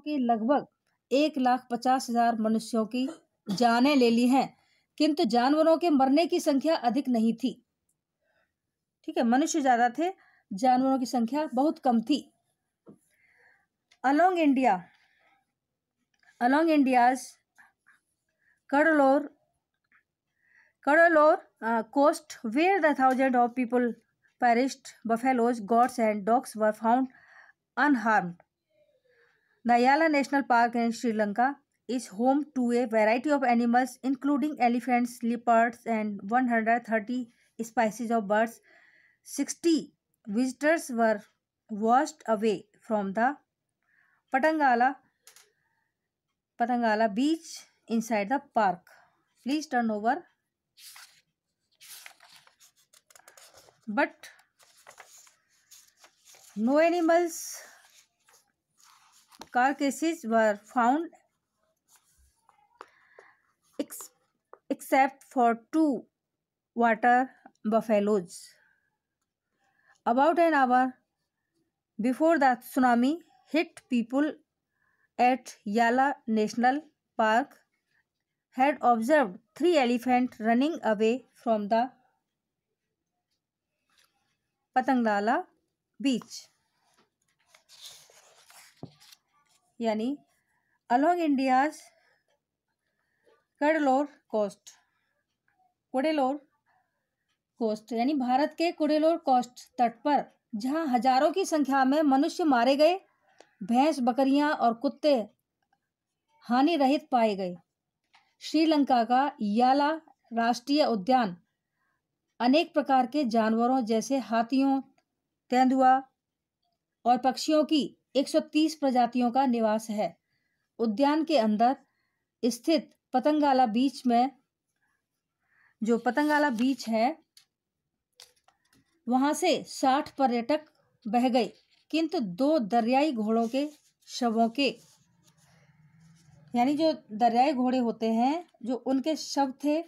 के लगभग 1,50,000 मनुष्यों की जानें ले ली हैं, किंतु जानवरों के मरने की संख्या अधिक नहीं थी। ठीक है, मनुष्य ज्यादा थे, जानवरों की संख्या बहुत कम थी। Along India's Cuddalore coast, where the thousands of people perished, buffaloes, goats, and dogs were found unharmed. The Yala National Park in Sri Lanka is home to a variety of animals, including elephants, leopards, and 130 species of birds. 60 visitors were washed away from the Patangala beach inside the park. Please turn over. But no animals' carcasses were found except for 2 water buffaloes. About an hour before the tsunami hit, people at Yala National Park had observed 3 elephants running away from the पतंगला बीच। यानी along India's Cuddalore coast यानी भारत के Cuddalore coast तट पर जहां हजारों की संख्या में मनुष्य मारे गए, भैंस, बकरियां और कुत्ते हानि रहित पाए गए। श्रीलंका का याला राष्ट्रीय उद्यान अनेक प्रकार के जानवरों जैसे हाथियों, तेंदुआ और पक्षियों की 130 प्रजातियों का निवास है। उद्यान के अंदर स्थित पतंगला बीच में, जो पतंगला बीच है, वहां से 60 पर्यटक बह गए, किंतु 2 दरियाई घोड़ों के शवों के, यानी जो दरियाई घोड़े होते हैं, जो उनके शव थे,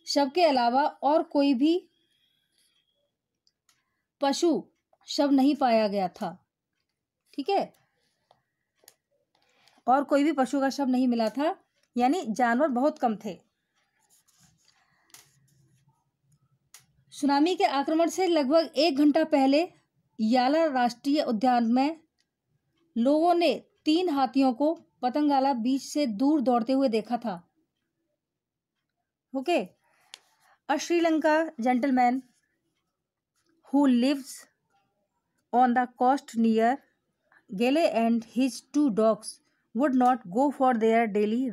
शव के अलावा और कोई भी पशु शव नहीं पाया गया था। ठीक है, और कोई भी पशु का शव नहीं मिला था, यानी जानवर बहुत कम थे। सुनामी के आक्रमण से लगभग 1 घंटा पहले याला राष्ट्रीय उद्यान में लोगों ने 3 हाथियों को पतंगला बीच से दूर दौड़ते हुए देखा था। Okay, A Sri Lanka gentleman who lives on the coast near Gale and his 2 dogs would not go for their daily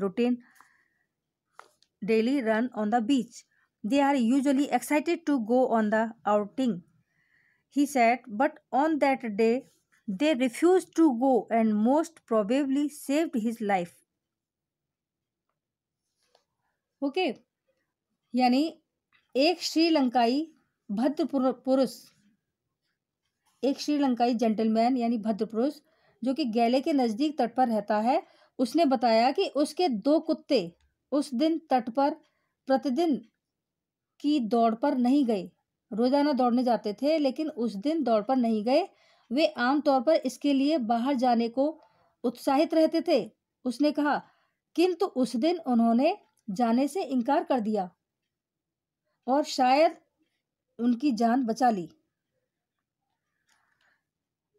run on the beach. They are usually excited to go on the outing, he said, but on that day they refused to go and most probably saved his life. Okay, यानी एक श्रीलंकाई gentleman यानी भद्र पुरुष जो कि गैले के नजदीक तट पर रहता है, उसने बताया कि उसके 2 कुत्ते उस दिन तट पर प्रतिदिन की दौड़ पर नहीं गए। रोजाना दौड़ने जाते थे, लेकिन उस दिन दौड़ पर नहीं गए। वे आमतौर पर इसके लिए बाहर जाने को उत्साहित रहते थे। उसने कहा, किंतु उस दिन उन्होंने जाने से इनकार कर दिया और शायद उनकी जान बचा ली।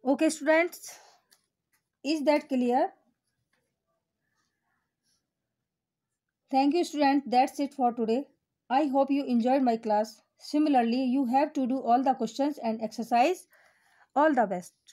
Okay students, is that clear? Thank you student, that's it for today. I hope you enjoyed my class. Similarly, you have to do all the questions and exercise. All the best.